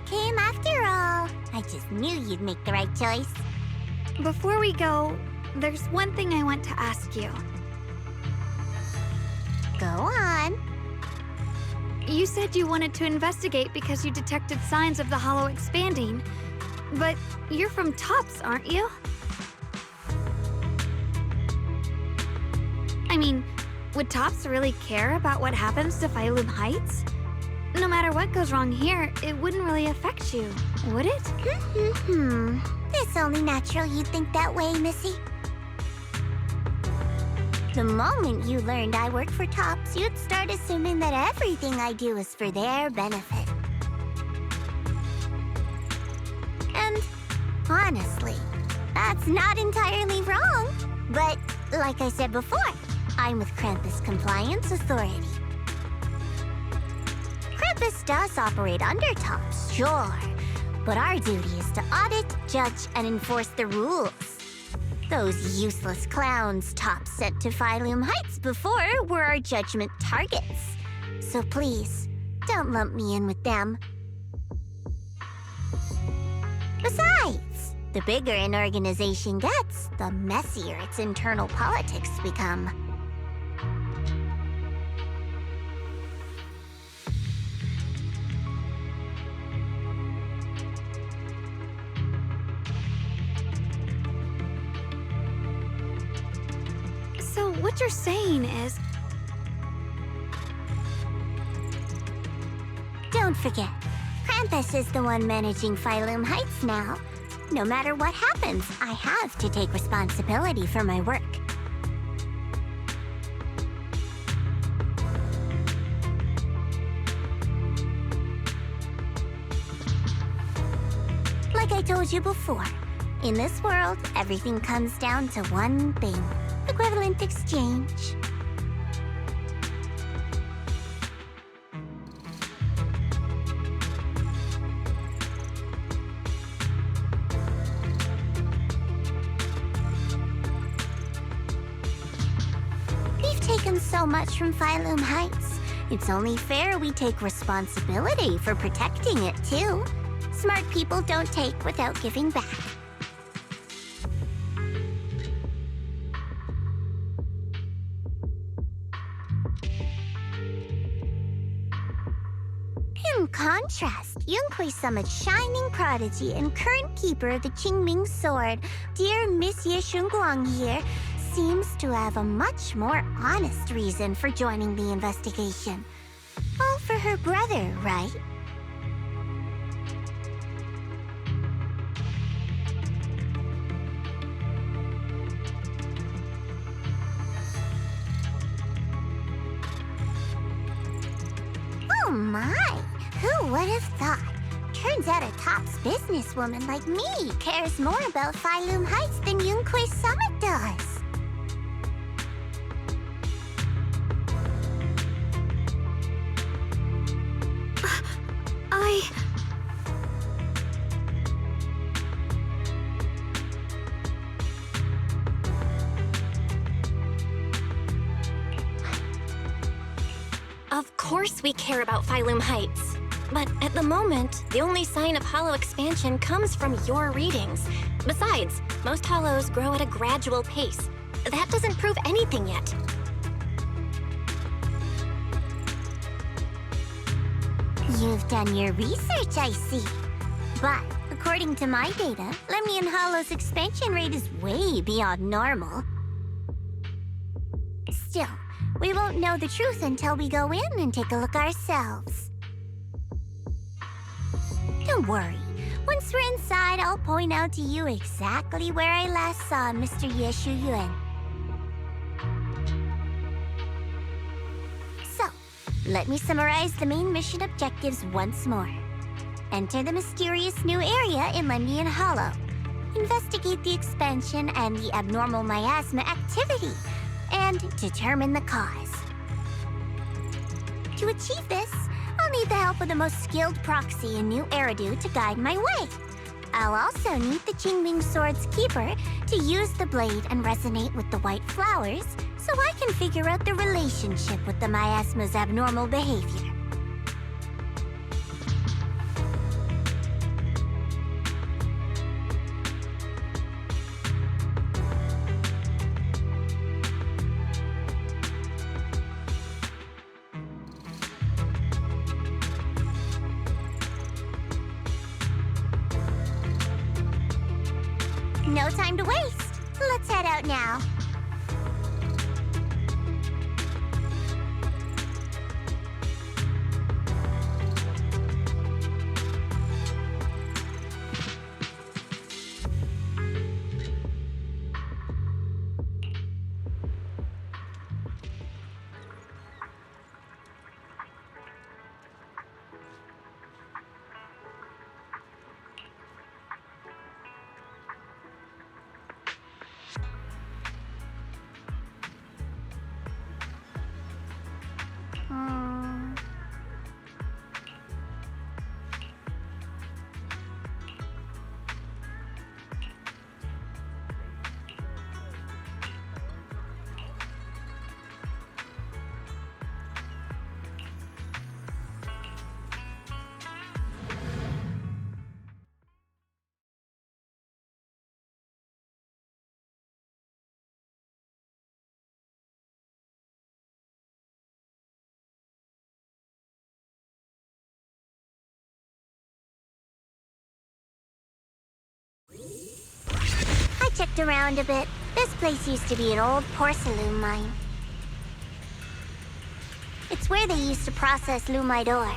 came after all. I just knew you'd make the right choice. Before we go, there's one thing I want to ask you. Go on. You said you wanted to investigate because you detected signs of the hollow expanding. But you're from Tops, aren't you? I mean, would Tops really care about what happens to Phylum Heights? No matter what goes wrong here, it wouldn't really affect you, would it? It's only natural you'd think that way, Missy. The moment you learned I work for Tops, you'd start assuming that everything I do is for their benefit. And honestly, that's not entirely wrong. But like I said before, I'm with Krampus Compliance Authority. Krampus does operate under Tops, sure, but our duty is to audit, judge, and enforce the rules. Those useless clowns Tops sent to Phylum Heights before were our judgment targets. So please, don't lump me in with them. Besides, the bigger an organization gets, the messier its internal politics become. So what you're saying is... Don't forget, Krampus is the one managing Phylum Heights now. No matter what happens, I have to take responsibility for my work. Like I told you before, in this world, everything comes down to one thing: equivalent exchange. We've taken so much from Phylum Heights. It's only fair we take responsibility for protecting it, too. Smart people don't take without giving back. In contrast, Yunhui Summit's shining prodigy and current keeper of the Qingming Sword, dear Monsieur Shunguang here, seems to have a much more honest reason for joining the investigation. All for her brother, right? Oh my! Who would have thought? Turns out a Tops businesswoman like me cares more about Phylum Heights than Yunhui Summit does. Of course we care about Phylum Heights. But at the moment, the only sign of hollow expansion comes from your readings. Besides, most hollows grow at a gradual pace. That doesn't prove anything yet. You've done your research, I see. But according to my data, Lemnian Hollow's expansion rate is way beyond normal. Still, we won't know the truth until we go in and take a look ourselves. Don't worry. Once we're inside, I'll point out to you exactly where I last saw Mr. Ye Shuyuan. So, let me summarize the main mission objectives once more. Enter the mysterious new area in Lemnian Hollow. Investigate the expansion and the abnormal miasma activity, and determine the cause. To achieve this, I'll need the help of the most skilled proxy in New Eridu to guide my way. I'll also need the Qingming Sword's keeper to use the blade and resonate with the white flowers so I can figure out the relationship with the miasma's abnormal behavior. No time to waste. Let's head out now. I checked around a bit. This place used to be an old porcelain mine. It's where they used to process lumite ore.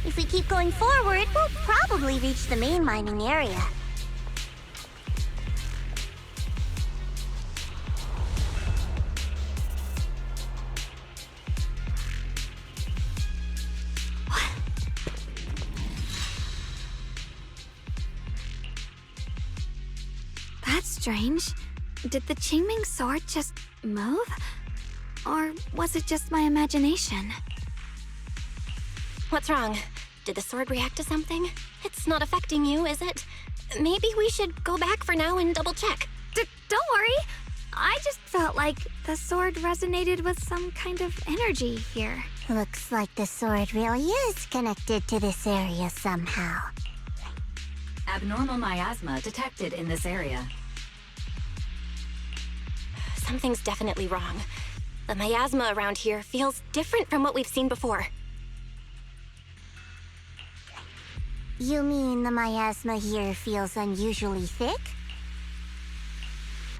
If we keep going forward, we'll probably reach the main mining area. That's strange. Did the Qingming sword just move? Or was it just my imagination? What's wrong? Did the sword react to something? It's not affecting you, is it? Maybe we should go back for now and double check. Don't worry. I just felt like the sword resonated with some kind of energy here. Looks like the sword really is connected to this area somehow. Abnormal miasma detected in this area. Something's definitely wrong. The miasma around here feels different from what we've seen before. You mean the miasma here feels unusually thick?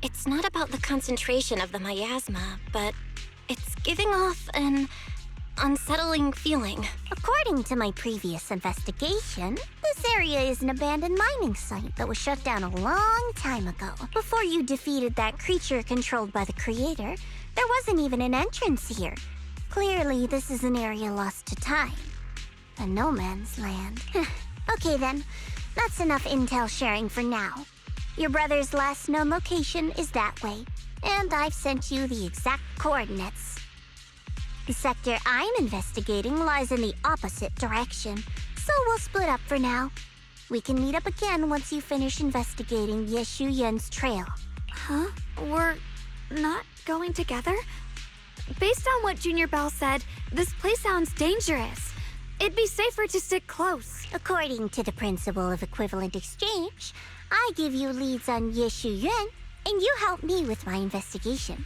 It's not about the concentration of the miasma, but it's giving off an unsettling feeling. According to my previous investigation, this area is an abandoned mining site that was shut down a long time ago. Before you defeated that creature controlled by the creator, there wasn't even an entrance here. Clearly, this is an area lost to time. A no man's land. Okay then, that's enough intel sharing for now. Your brother's last known location is that way, and I've sent you the exact coordinates. The sector I'm investigating lies in the opposite direction, so we'll split up for now. We can meet up again once you finish investigating Yeshu Yun's trail. Huh? We're not going together? Based on what Junior Bell said, this place sounds dangerous. It'd be safer to stick close. According to the principle of equivalent exchange, I give you leads on Yeshu Yun, and you help me with my investigation.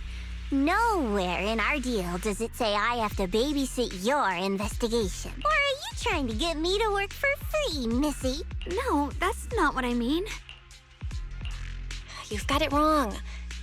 Nowhere in our deal does it say I have to babysit your investigation. Or are you trying to get me to work for free, Missy? No, that's not what I mean. You've got it wrong.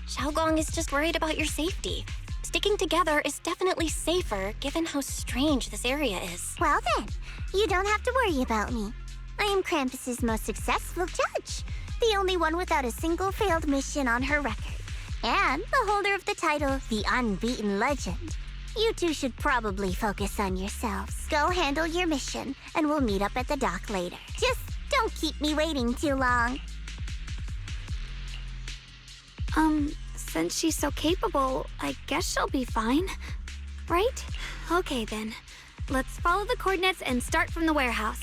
Xiaogong is just worried about your safety. Sticking together is definitely safer given how strange this area is. Well then, you don't have to worry about me. I am Krampus's most successful judge, the only one without a single failed mission on her record, and the holder of the title, the Unbeaten Legend. You two should probably focus on yourselves. Go handle your mission, and we'll meet up at the dock later. Just don't keep me waiting too long. Since she's so capable, I guess she'll be fine. Right? Okay then. Let's follow the coordinates and start from the warehouse.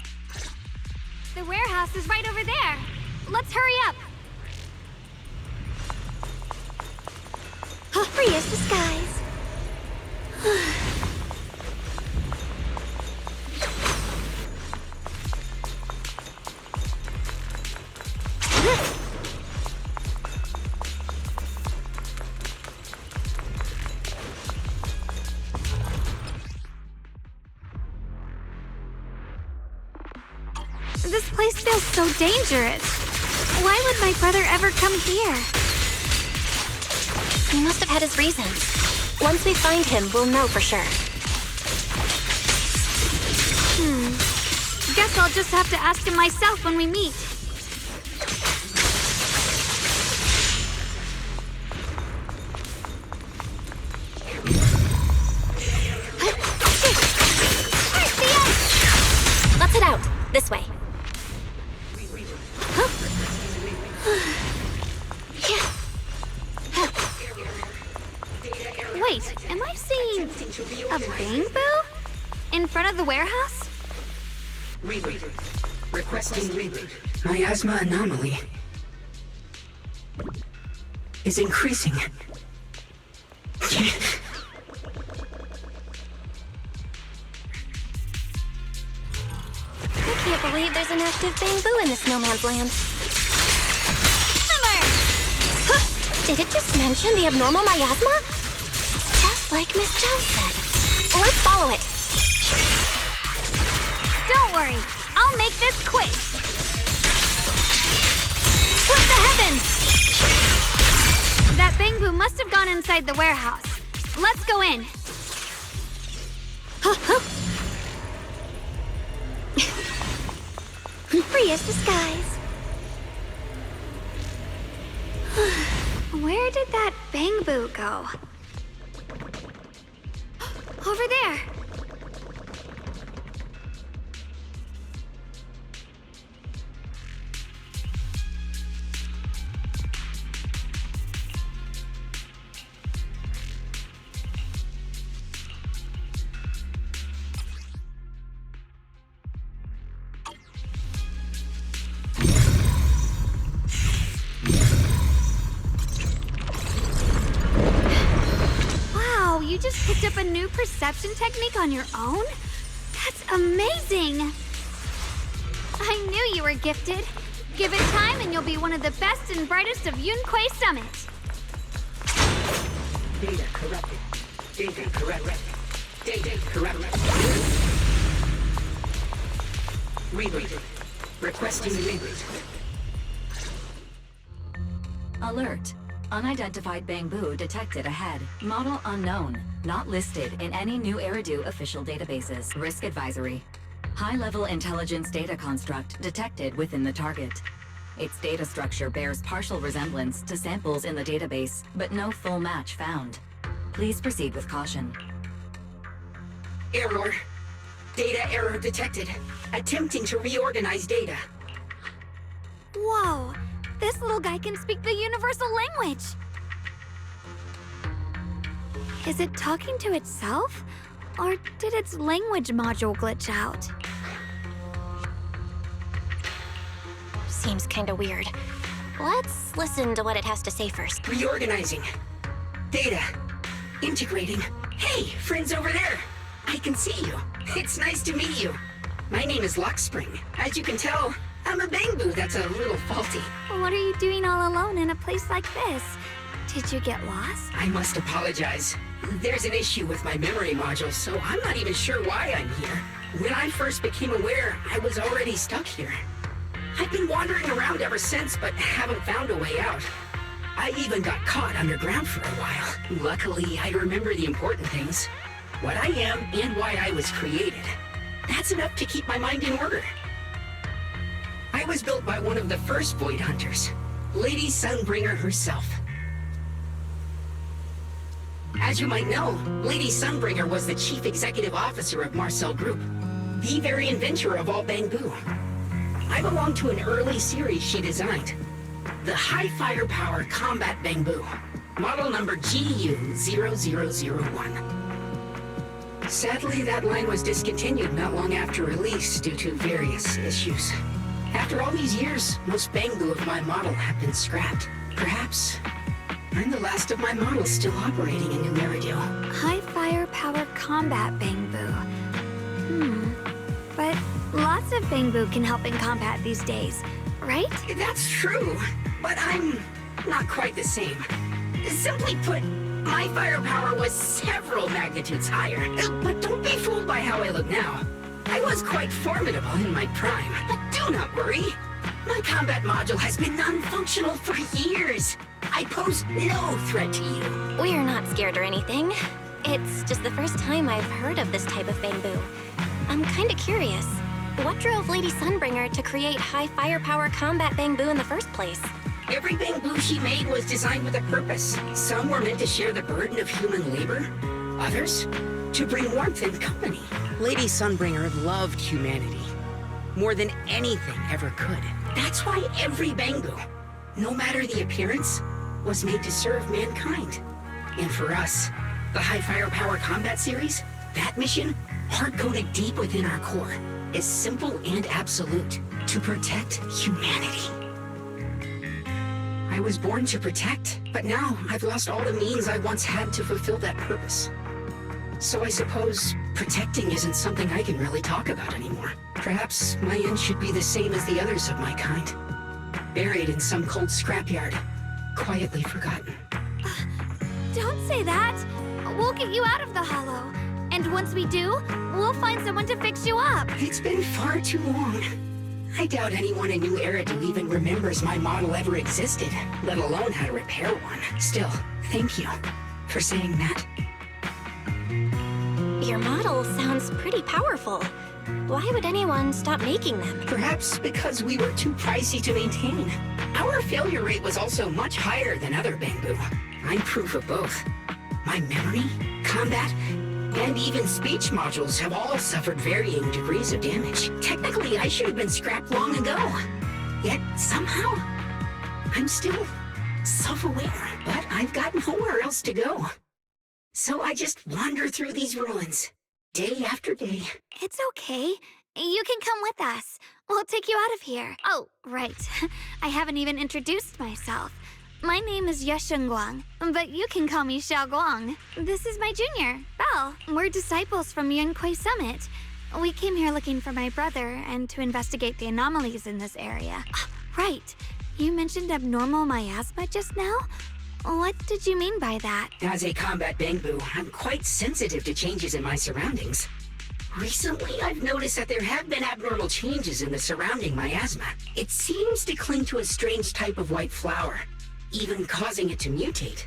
The warehouse is right over there. Let's hurry up. Free as the skies. This place feels so dangerous. Why would my brother ever come here? He must have had his reasons. Once we find him, we'll know for sure. Guess I'll just have to ask him myself when we meet. Let's head out. This way. Wait, am I seeing a Bangbu? In front of the warehouse? Reboot. Requesting reboot. Miasma anomaly is increasing. I can't believe there's an active Bangbu in this no man's land. Hammer! Huh! Did it just mention the abnormal miasma? Just like Miss Jones said. Let's follow it. Don't worry, I'll make this quick. Split the heavens! That Bangbu must have gone inside the warehouse. Let's go in. Free as the skies. Where did that Bangbu go? Over there. You just picked up a new perception technique on your own? That's amazing! I knew you were gifted. Give it time and you'll be one of the best and brightest of Yunquay Summit. Data corrupted. Data corrupted. Data corrupted. Reboot. Requesting reboot. Alert. Unidentified Bangbu detected ahead. Model unknown. Not listed in any new Eridu official databases. Risk advisory. High-level intelligence data construct detected within the target. Its data structure bears partial resemblance to samples in the database, but no full match found. Please proceed with caution. Error. Data error detected. Attempting to reorganize data. Whoa! This little guy can speak the universal language! Is it talking to itself? Or did its language module glitch out? Seems kinda weird. Let's listen to what it has to say first. Reorganizing. Data. Integrating. Hey, friends over there! I can see you. It's nice to meet you. My name is Luckspring. As you can tell, I'm a Bangbu that's a little faulty. What are you doing all alone in a place like this? Did you get lost? I must apologize. There's an issue with my memory module, so I'm not even sure why I'm here. When I first became aware, I was already stuck here. I've been wandering around ever since, but haven't found a way out. I even got caught underground for a while. Luckily, I remember the important things. What I am and why I was created. That's enough to keep my mind in order. I was built by one of the first Void Hunters, Lady Sunbringer herself. As you might know, Lady Sunbringer was the chief executive officer of Marcel Group, the very inventor of all Bangbu. I belong to an early series she designed, the High Firepower Combat Bangbu, model number GU0001. Sadly, that line was discontinued not long after release due to various issues. After all these years, most Bangbu of my model have been scrapped. Perhaps I'm the last of my models still operating in New Eridu. High firepower combat Bangbu. But lots of Bangbu can help in combat these days, right? That's true, but I'm not quite the same. Simply put, my firepower was several magnitudes higher. But don't be fooled by how I look now. I was quite formidable in my prime. But do not worry. My combat module has been non-functional for years. I pose no threat to you. We're not scared or anything. It's just the first time I've heard of this type of bamboo. I'm kinda curious. What drove Lady Sunbringer to create high firepower combat bamboo in the first place? Every bamboo she made was designed with a purpose. Some were meant to share the burden of human labor. Others, to bring warmth and company. Lady Sunbringer loved humanity. More than anything ever could. That's why every bamboo, no matter the appearance, was made to serve mankind. And for us, the High Firepower Combat Series, that mission, hard-coded deep within our core, is simple and absolute. To protect humanity. I was born to protect, but now I've lost all the means I once had to fulfill that purpose. So I suppose protecting isn't something I can really talk about anymore. Perhaps my end should be the same as the others of my kind. Buried in some cold scrapyard, quietly forgotten. Don't say that. We'll get you out of the hollow. And once we do, we'll find someone to fix you up. It's been far too long. I doubt anyone in New Eridu even remembers my model ever existed, let alone how to repair one. Still, thank you for saying that. Your model sounds pretty powerful. Why would anyone stop making them? Perhaps because we were too pricey to maintain. Our failure rate was also much higher than other bamboo. I'm proof of both. My memory, combat, and even speech modules have all suffered varying degrees of damage. Technically, I should have been scrapped long ago. Yet, somehow, I'm still self-aware, but I've got nowhere else to go. So I just wander through these ruins, day after day. It's okay. You can come with us. We'll take you out of here. Oh, right. I haven't even introduced myself. My name is Yeshengguang, but you can call me Xiaoguang. This is my junior, Belle. We're disciples from Yunquei Summit. We came here looking for my brother and to investigate the anomalies in this area. Right. You mentioned abnormal miasma just now? What did you mean by that? As a combat bamboo, I'm quite sensitive to changes in my surroundings. Recently, I've noticed that there have been abnormal changes in the surrounding miasma. It seems to cling to a strange type of white flower, even causing it to mutate.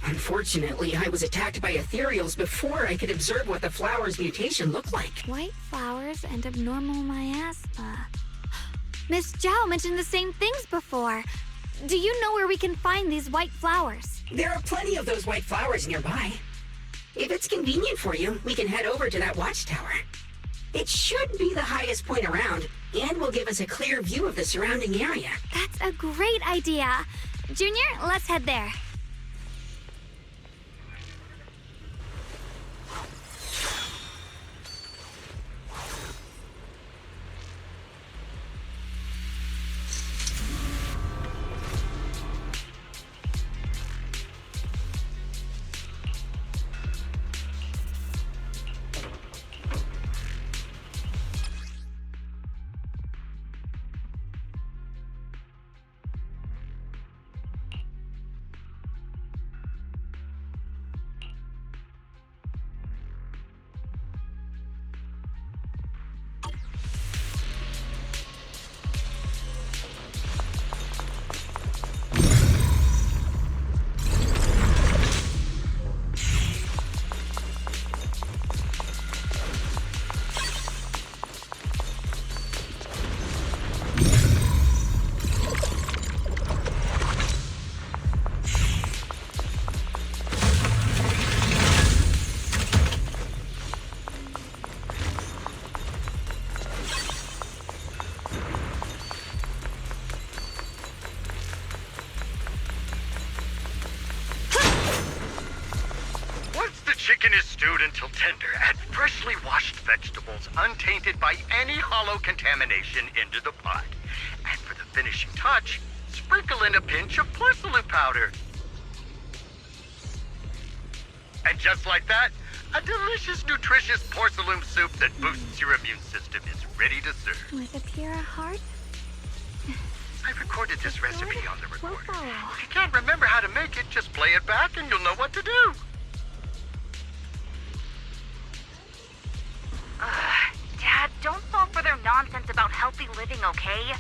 Unfortunately, I was attacked by ethereals before I could observe what the flower's mutation looked like. White flowers and abnormal miasma. Miss Zhao mentioned the same things before. Do you know where we can find these white flowers? There are plenty of those white flowers nearby. If it's convenient for you, we can head over to that watchtower. It should be the highest point around, and will give us a clear view of the surrounding area. That's a great idea. Junior, let's head there. Chicken is stewed until tender. Add freshly washed vegetables, untainted by any hollow contamination, into the pot. And for the finishing touch, sprinkle in a pinch of porcelain powder. And just like that, a delicious, nutritious porcelain soup that boosts your immune system is ready to serve. With a pure heart? I recorded this recipe on the recorder. If you can't remember how to make it, just play it back and you'll know what to do. Dad, don't fall for their nonsense about healthy living, okay?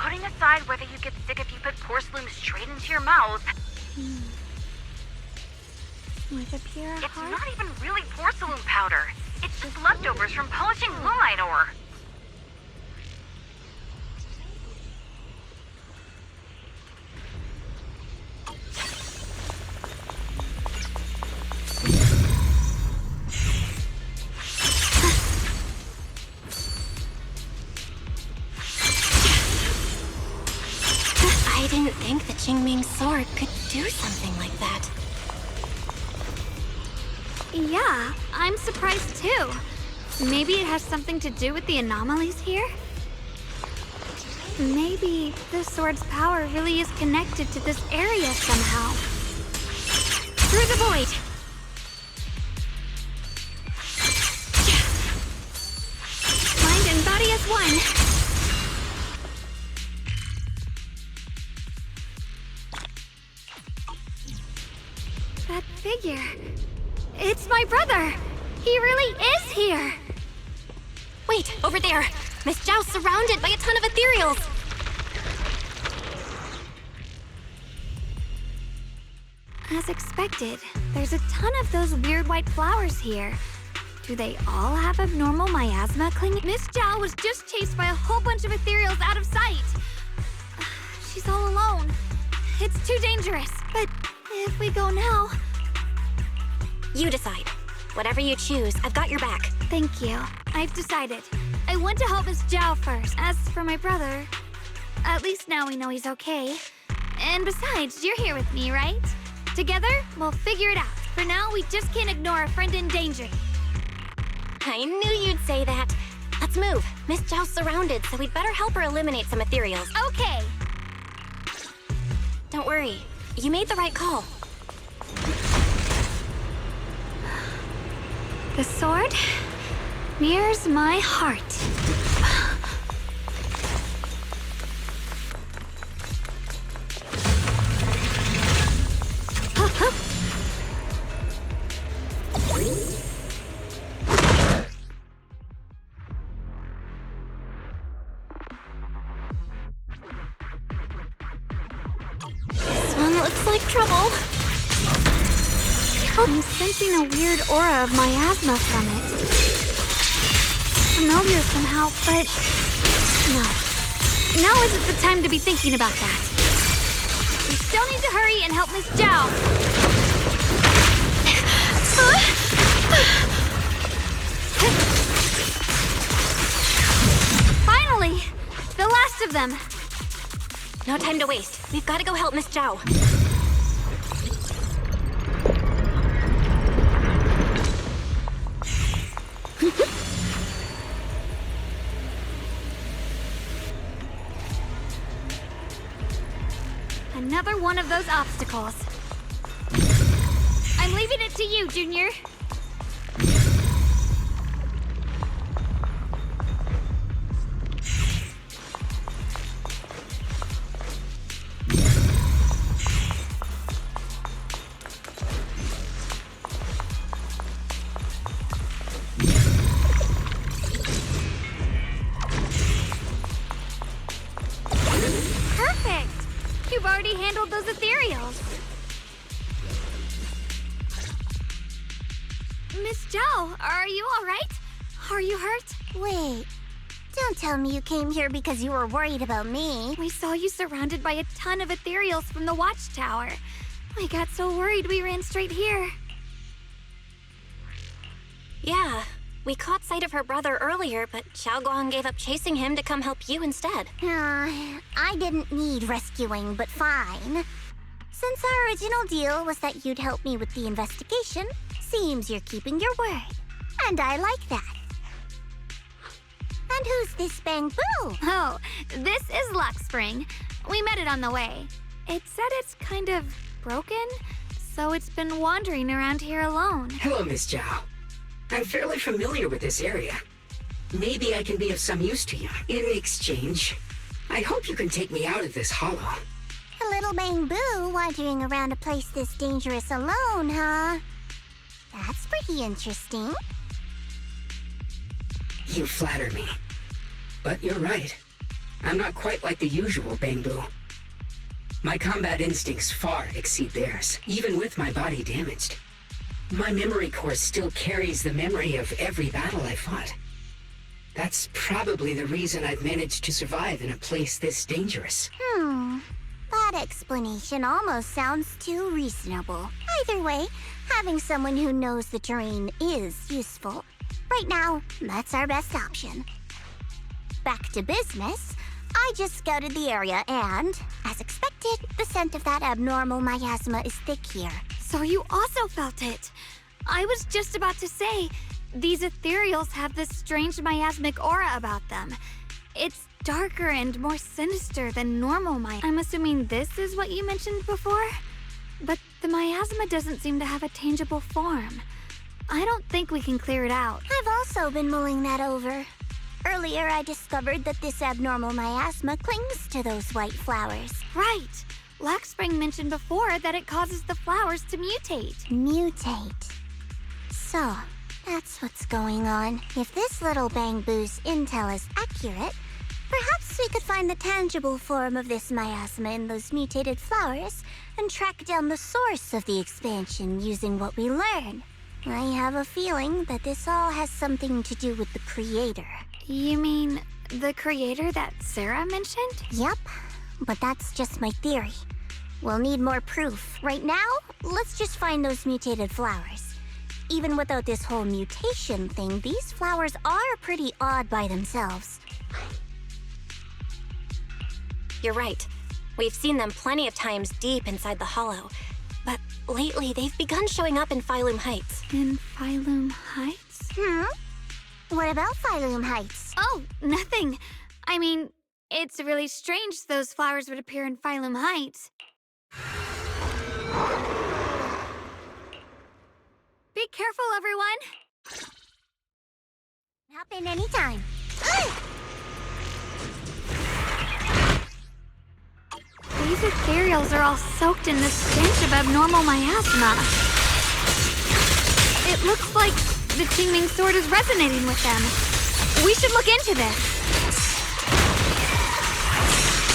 putting aside whether you get sick if you put porcelain straight into your mouth, Would appear a it's heart? not even really porcelain powder. It's just leftovers from polishing moonlight ore. I didn't think the Qingming's sword could do something like that. Yeah, I'm surprised too. Maybe it has something to do with the anomalies here? Maybe the sword's power really is connected to this area somehow. Through the void! Mind and body as one. That figure. It's my brother! He really is here! Wait, over there! Miss Zhao's surrounded by a ton of ethereals! As expected, there's a ton of those weird white flowers here. Do they all have abnormal miasma clinging? Miss Zhao was just chased by a whole bunch of ethereals out of sight. She's all alone. It's too dangerous. But if we go now... You decide. Whatever you choose, I've got your back. Thank you. I've decided. I want to help Miss Zhao first. As for my brother, at least now we know he's okay. And besides, you're here with me, right? Together, we'll figure it out. For now, we just can't ignore a friend in danger. I knew you'd say that. Let's move. Miss Zhao's surrounded, so we'd better help her eliminate some ethereals. Okay. Don't worry. You made the right call. The sword mirrors my heart. This one looks like trouble. I'm sensing a weird aura of miasma from it. Familiar somehow, but... No. Now isn't the time to be thinking about that. We still need to hurry and help Miss Zhao. Finally! The last of them. No time to waste. We've got to go help Miss Zhao. Another one of those obstacles. I'm leaving it to you, Junior. Perfect! You've already handled those ethereals. Miss Zhao, are you all right? Are you hurt? Wait, don't tell me you came here because you were worried about me. We saw you surrounded by a ton of ethereals from the watchtower. We got so worried we ran straight here. Yeah, we caught sight of her brother earlier, but Xiaoguang gave up chasing him to come help you instead. I didn't need rescuing, but fine. Since our original deal was that you'd help me with the investigation, seems you're keeping your word. And I like that. And who's this Bamboo? Oh, this is Luxspring. We met it on the way. It said it's kind of broken, so it's been wandering around here alone. Hello, Miss Zhao. I'm fairly familiar with this area. Maybe I can be of some use to you. In exchange, I hope you can take me out of this hollow. A little Bamboo wandering around a place this dangerous alone, huh? That's pretty interesting. You flatter me. But you're right. I'm not quite like the usual Bangbu. My combat instincts far exceed theirs, even with my body damaged. My memory core still carries the memory of every battle I fought. That's probably the reason I've managed to survive in a place this dangerous. That explanation almost sounds too reasonable. Either way, having someone who knows the terrain is useful. Right now, that's our best option. Back to business. I just scouted the area and, as expected, the scent of that abnormal miasma is thick here. So you also felt it. I was just about to say, these ethereals have this strange miasmic aura about them. It's darker and more sinister than normal I'm assuming this is what you mentioned before? But the miasma doesn't seem to have a tangible form. I don't think we can clear it out. I've also been mulling that over. Earlier, I discovered that this abnormal miasma clings to those white flowers. Right. Laxspring mentioned before that it causes the flowers to mutate. Mutate. So, that's what's going on. If this little Bangbu's intel is accurate, perhaps we could find the tangible form of this miasma in those mutated flowers and track down the source of the expansion using what we learn. I have a feeling that this all has something to do with the creator. You mean the creator that Sarah mentioned? Yep, but that's just my theory. We'll need more proof. Right now, let's just find those mutated flowers. Even without this whole mutation thing, these flowers are pretty odd by themselves. You're right. We've seen them plenty of times deep inside the hollow. But lately, they've begun showing up in Phylum Heights. In Phylum Heights? What about Phylum Heights? Oh, nothing. I mean, it's really strange those flowers would appear in Phylum Heights. Be careful, everyone! Hop in anytime. These ethereals are all soaked in this stench of abnormal miasma. It looks like the Qingming sword is resonating with them. We should look into this.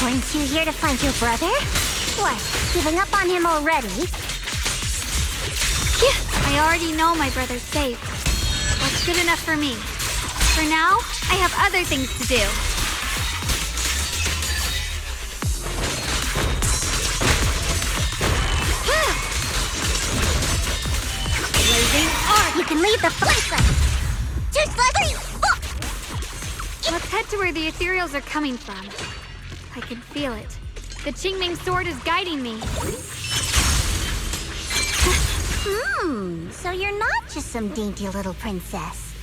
Weren't you here to find your brother? What, giving up on him already? Yeah, I already know my brother's safe. That's good enough for me. For now, I have other things to do. You can leave the place. Just like Let's head to where the ethereals are coming from. I can feel it. The Qingming sword is guiding me. So you're not just some dainty little princess.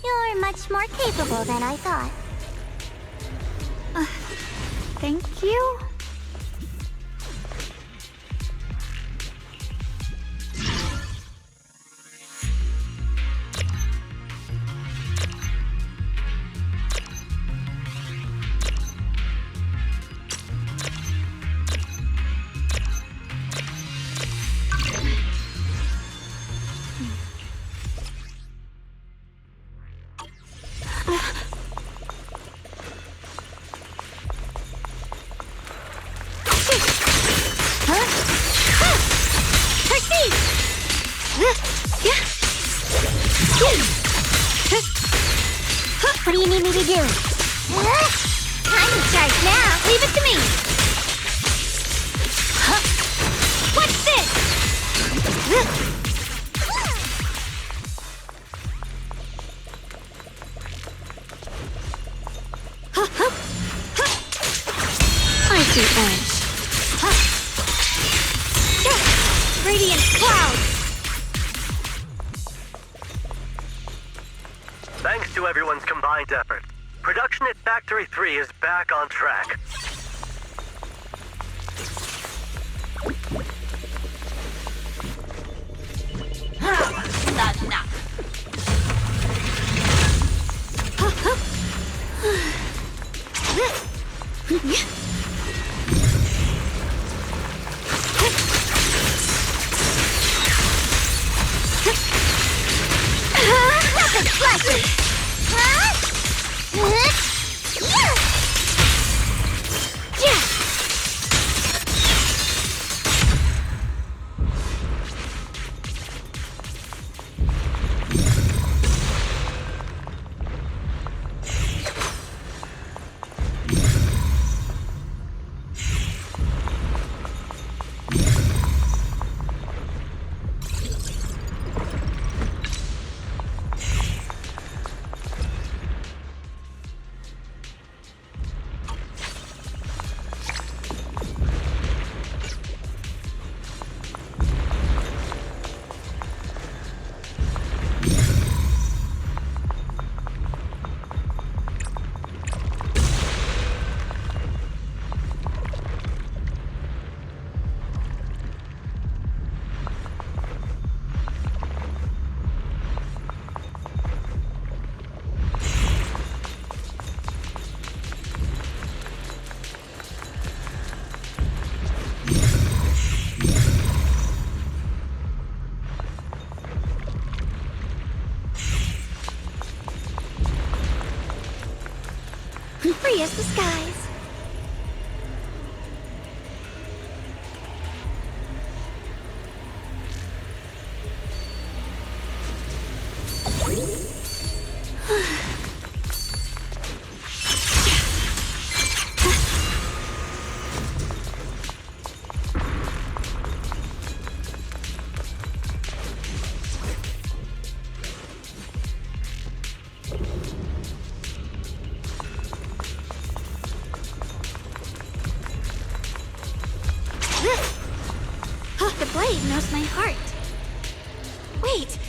You're much more capable than I thought. Thank you. What do you need me to do? I'm in charge now. Leave it to me. What's this? I see orange. Radiant clouds. Thanks to everyone's combined effort, production at Factory 3 is back on track. Thanks, guys. The blade knows my heart. Wait,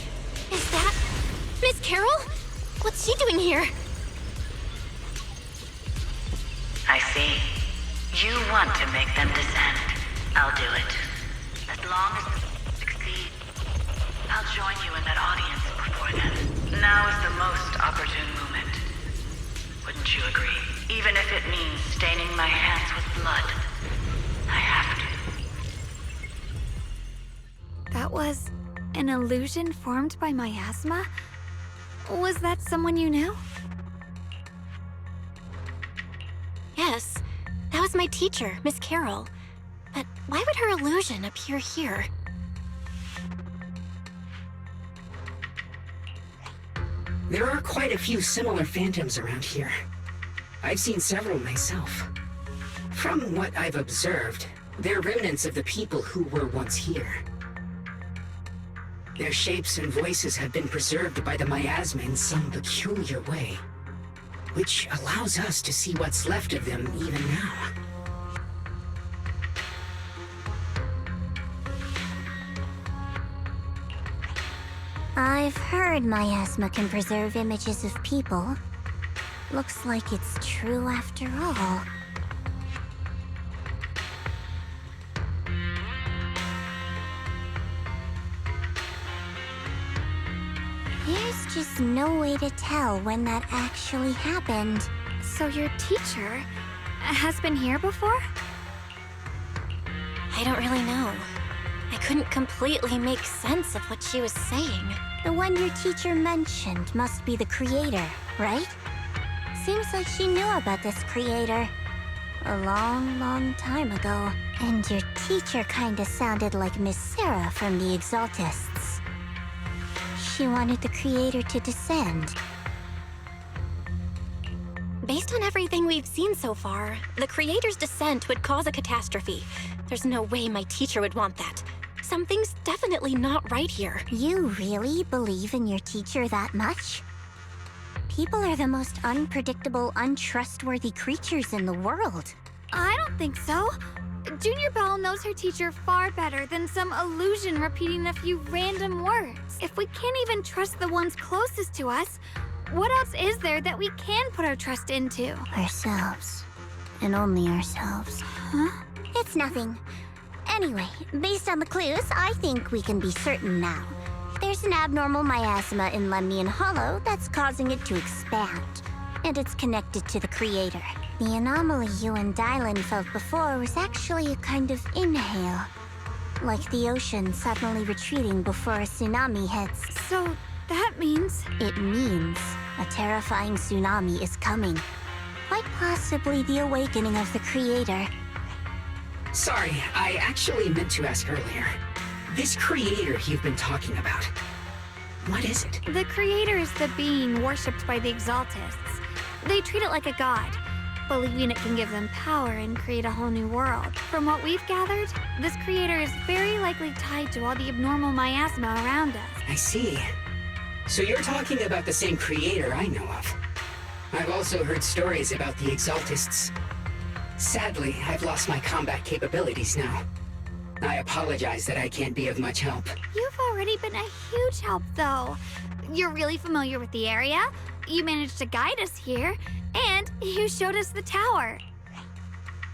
is that Miss Carol? What's she doing here? I see. You want to make them descend. I'll do it. As long as you succeed, I'll join you in that audience before then. Now is the most opportune moment. Wouldn't you agree? Even if it means staining my hands with blood. I have to. That was an illusion formed by miasma? Was that someone you knew? Yes, that was my teacher, Miss Carol. But why would her illusion appear here? There are quite a few similar phantoms around here. I've seen several myself. From what I've observed, they're remnants of the people who were once here. Their shapes and voices have been preserved by the miasma in some peculiar way, which allows us to see what's left of them even now. I've heard miasma can preserve images of people. Looks like it's true after all. There's just no way to tell when that actually happened. So your teacher has been here before? I don't really know. I couldn't completely make sense of what she was saying. The one your teacher mentioned must be the creator, right? Seems like she knew about this creator a long, long time ago. And your teacher kinda sounded like Miss Sarah from the Exaltists. She wanted the creator to descend. Based on everything we've seen so far, the creator's descent would cause a catastrophe. There's no way my teacher would want that. Something's definitely not right here. You really believe in your teacher that much? People are the most unpredictable, untrustworthy creatures in the world. I don't think so. Junior Belle knows her teacher far better than some illusion repeating a few random words. If we can't even trust the ones closest to us, what else is there that we can put our trust into? Ourselves. And only ourselves. Huh? It's nothing. Anyway, based on the clues, I think we can be certain now. There's an abnormal miasma in Lemnian Hollow that's causing it to expand. And it's connected to the creator. The anomaly you and Dylan felt before was actually a kind of inhale. Like the ocean suddenly retreating before a tsunami hits. So that means... It means a terrifying tsunami is coming. Quite possibly the awakening of the creator. Sorry, I actually meant to ask earlier. This creator you've been talking about, what is it? The creator is the being worshipped by the Exaltists. They treat it like a god, believing it can give them power and create a whole new world. From what we've gathered, this creator is very likely tied to all the abnormal miasma around us. I see. So you're talking about the same creator I know of. I've also heard stories about the Exaltists. Sadly, I've lost my combat capabilities now. I apologize that I can't be of much help. You've already been a huge help, though. You're really familiar with the area, you managed to guide us here, and you showed us the tower.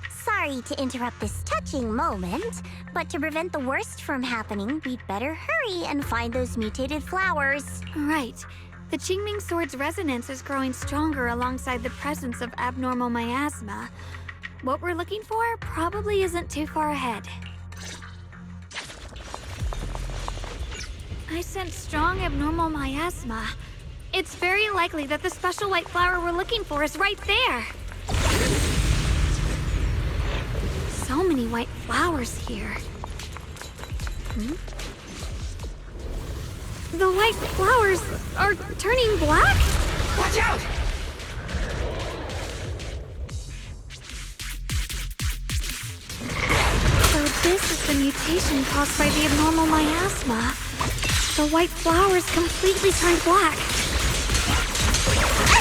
Sorry to interrupt this touching moment, but to prevent the worst from happening, we'd better hurry and find those mutated flowers. Right. The Qingming Sword's resonance is growing stronger alongside the presence of abnormal miasma. What we're looking for probably isn't too far ahead. I sense strong abnormal miasma. It's very likely that the special white flower we're looking for is right there. many white flowers here. The white flowers are turning black? Watch out! So this is the mutation caused by the abnormal miasma. The white flowers completely turned black.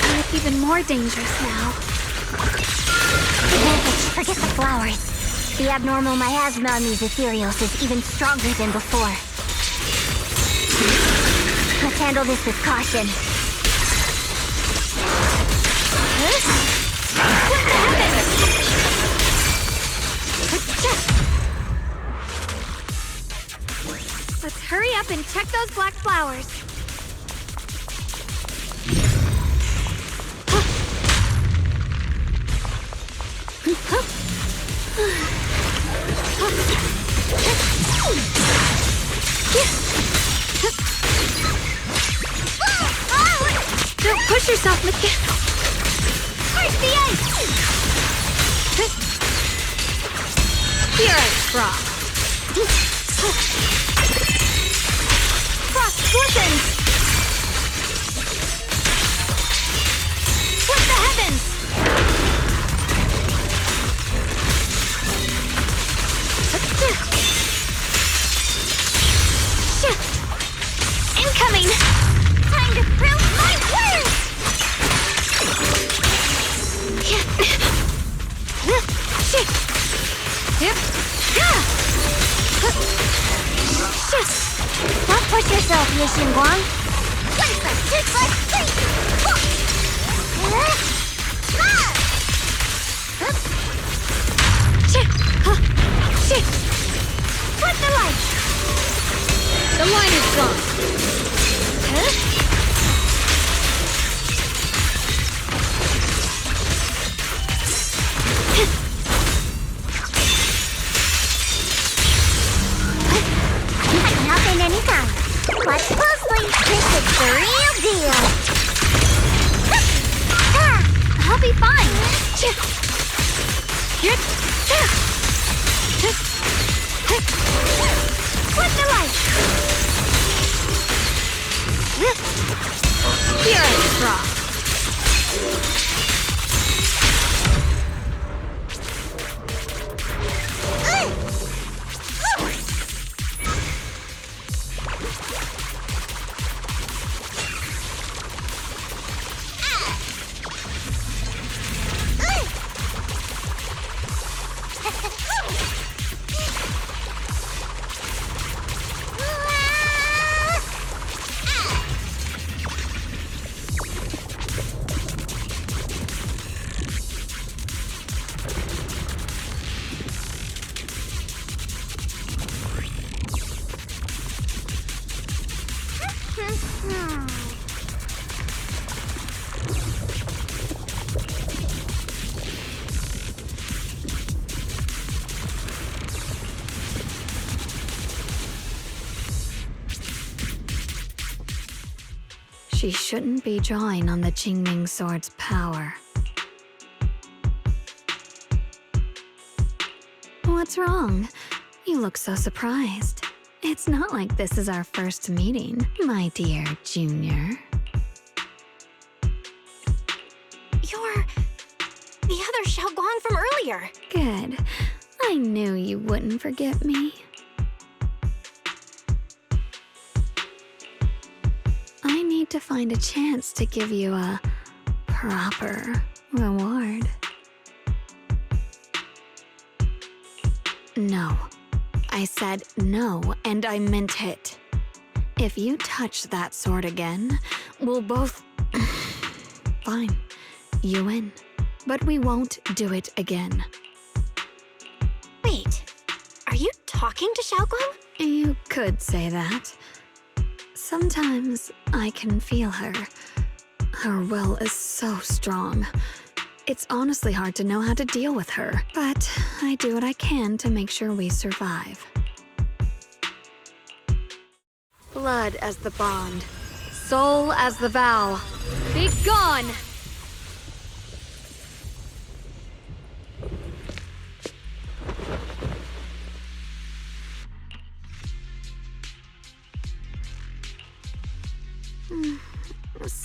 They look even more dangerous now. Forget the flowers. The abnormal miasma on these ethereals is even stronger than before. Let's handle this with caution. Let's hurry up and check those black flowers. Don't push yourself, Mickey. Where's the ice? Here I drop. Frost glistens! Split the heavens! Incoming! Time to prove my worth! Don't push yourself, Yishin Guang. 1 + 2 + 3. Flip the light! The line is gone. Nothing anytime. Watch closely. This is the real deal. I'll be fine. Flip the light. Here I drop. She shouldn't be drawing on the Qingming sword's power. What's wrong? You look so surprised. It's not like this is our first meeting, my dear Junior. You're the other Xiaoguang from earlier. Good. I knew you wouldn't forget me. I need to find a chance to give you a proper reward. No. I said no, and I meant it. If you touch that sword again, we'll both... Fine. You win. But we won't do it again. Wait, are you talking to Xiaoguang? You could say that. Sometimes I can feel her. Her will is so strong. It's honestly hard to know how to deal with her, but I do what I can to make sure we survive. Blood as the bond, soul as the vow. Be gone!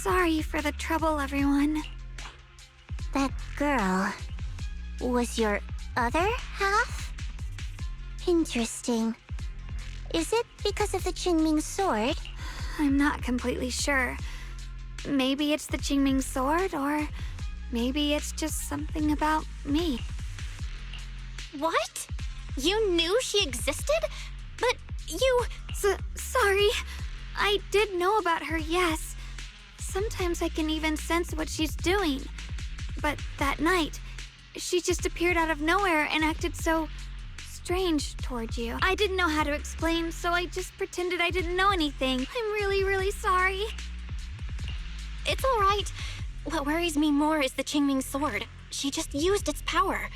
Sorry for the trouble, everyone. That girl was your other half? Interesting. Is it because of the Qingming sword? I'm not completely sure. Maybe it's the Qingming sword, or maybe it's just something about me. What? You knew she existed? But you... Sorry. I did know about her, yes. Sometimes I can even sense what she's doing. But that night, she just appeared out of nowhere and acted so strange towards you. I didn't know how to explain, so I just pretended I didn't know anything. I'm really, really sorry. It's all right. What worries me more is the Qingming sword. She just used its power.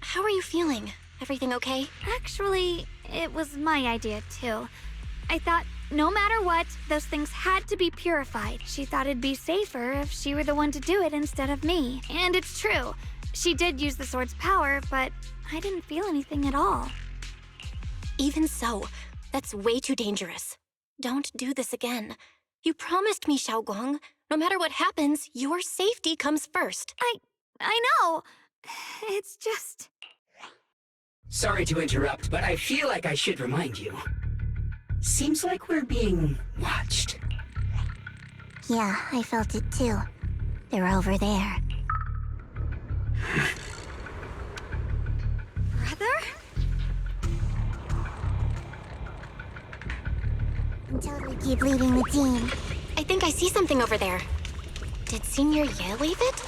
How are you feeling? Everything okay? Actually, it was my idea, too. I thought no matter what, those things had to be purified. She thought it'd be safer if she were the one to do it instead of me. And it's true. She did use the sword's power, but I didn't feel anything at all. Even so, that's way too dangerous. Don't do this again. You promised me, Xiaoguang. No matter what happens, your safety comes first. I know. It's just... Sorry to interrupt, but I feel like I should remind you. Seems like we're being watched. Yeah, I felt it too. They're over there. Brother? Until we keep leading the team. I think I see something over there. Did Senior Ye leave it?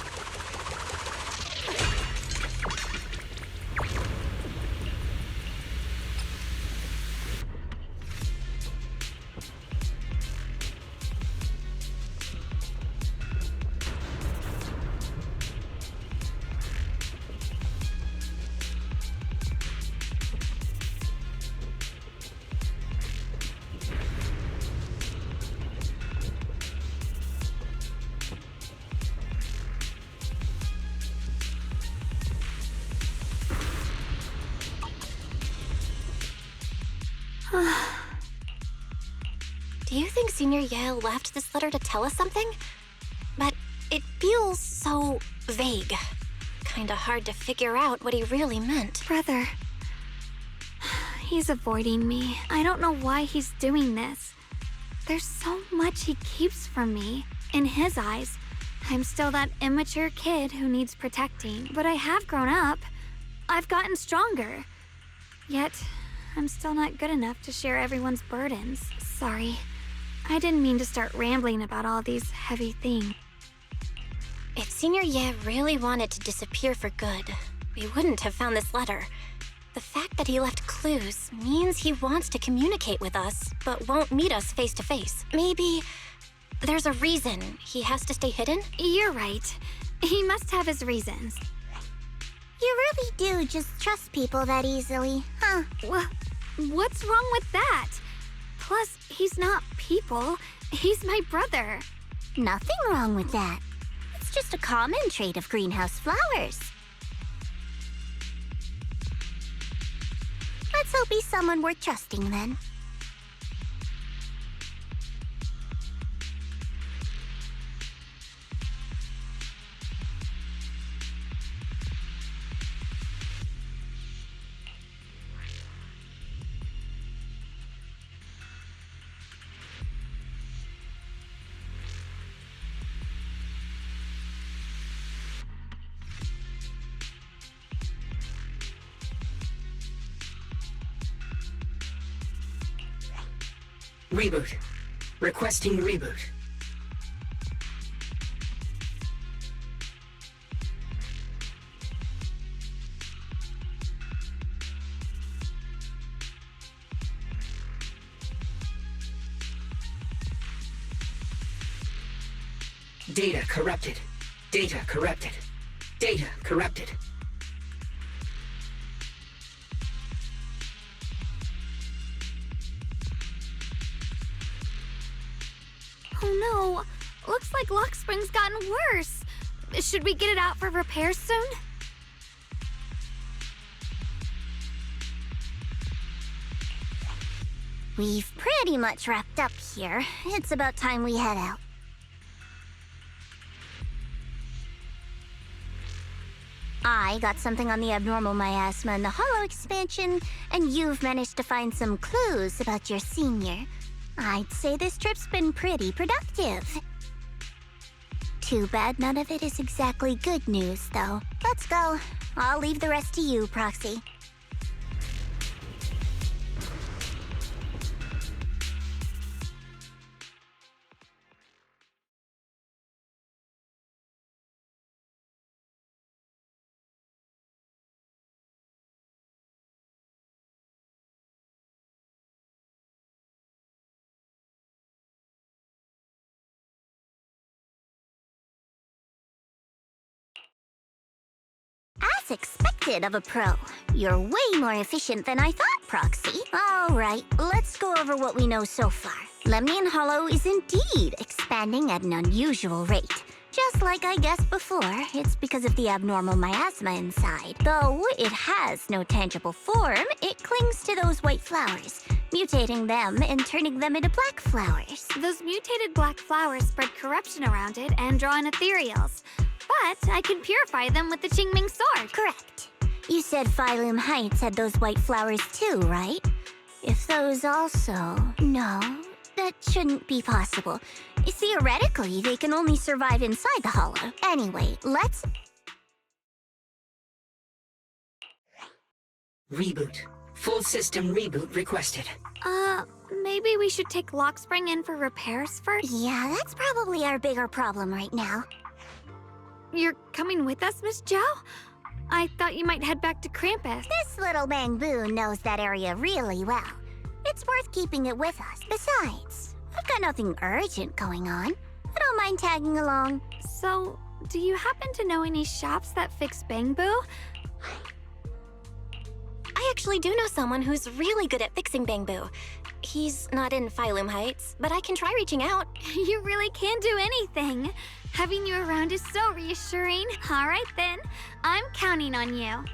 Do you think Senior Ye left this letter to tell us something? But it feels so vague. Kinda hard to figure out what he really meant. Brother. He's avoiding me. I don't know why he's doing this. There's so much he keeps from me. In his eyes, I'm still that immature kid who needs protecting. But I have grown up. I've gotten stronger. Yet, I'm still not good enough to share everyone's burdens. Sorry. I didn't mean to start rambling about all these heavy things. If Senior Ye really wanted to disappear for good, we wouldn't have found this letter. The fact that he left clues means he wants to communicate with us, but won't meet us face to face. Maybe there's a reason he has to stay hidden? You're right. He must have his reasons. You really do just trust people that easily, huh? What's wrong with that? Plus, he's not people. He's my brother. Nothing wrong with that. It's just a common trait of greenhouse flowers. Let's hope he's someone worth trusting then. Reboot. Requesting reboot. Data corrupted. Data corrupted. Data corrupted. Oh no! Looks like Lock Spring's gotten worse. Should we get it out for repairs soon? We've pretty much wrapped up here. It's about time we head out. I got something on the abnormal miasma and the hollow expansion, and you've managed to find some clues about your senior. I'd say this trip's been pretty productive. Too bad none of it is exactly good news, though. Let's go. I'll leave the rest to you, Proxy. As expected of a pro, you're way more efficient than I thought, Proxy. All right, let's go over what we know so far. Lemnian Hollow is indeed expanding at an unusual rate. Just like I guessed before, it's because of the abnormal miasma inside. Though it has no tangible form, it clings to those white flowers, mutating them and turning them into black flowers. Those mutated black flowers spread corruption around it and draw in ethereals. But I can purify them with the Qingming sword. Correct. You said Phylum Heights had those white flowers too, right? If those also... No, that shouldn't be possible. Theoretically, they can only survive inside the hollow. Anyway, let's... Reboot. Full system reboot requested. Maybe we should take Lockspring in for repairs first? Yeah, that's probably our bigger problem right now. You're coming with us, Miss Zhao? I thought you might head back to Krampus. This little Bangbu knows that area really well. It's worth keeping it with us. Besides, I've got nothing urgent going on. I don't mind tagging along. So, do you happen to know any shops that fix Bangbu? I actually do know someone who's really good at fixing Bangbu. He's not in Phylum Heights, but I can try reaching out. You really can do anything. Having you around is so reassuring. All right then, I'm counting on you.